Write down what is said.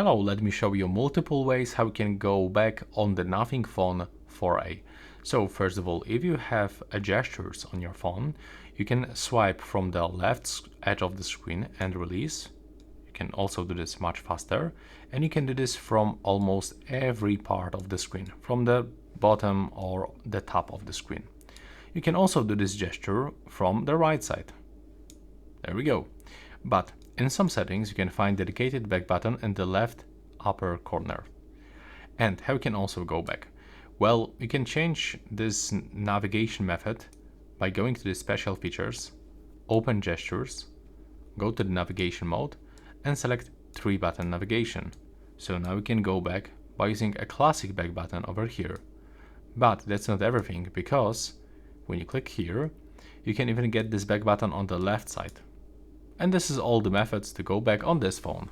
Hello, let me show you multiple ways how you can go back on the Nothing phone 4a. So first of all, if you have gestures on your phone, you can swipe from the left edge of the screen and release. You can also do this much faster, and you can do this from almost every part of the screen, from the bottom or the top of the screen. You can also do this gesture from the right side. There we go. But in some settings, you can find dedicated back button in the left upper corner. And how you can also go back? Well, you can change this navigation method by going to the special features, open gestures, go to the navigation mode and select 3-button navigation. So now we can go back by using a classic back button over here. But that's not everything, because when you click here, you can even get this back button on the left side. And this is all the methods to go back on this phone.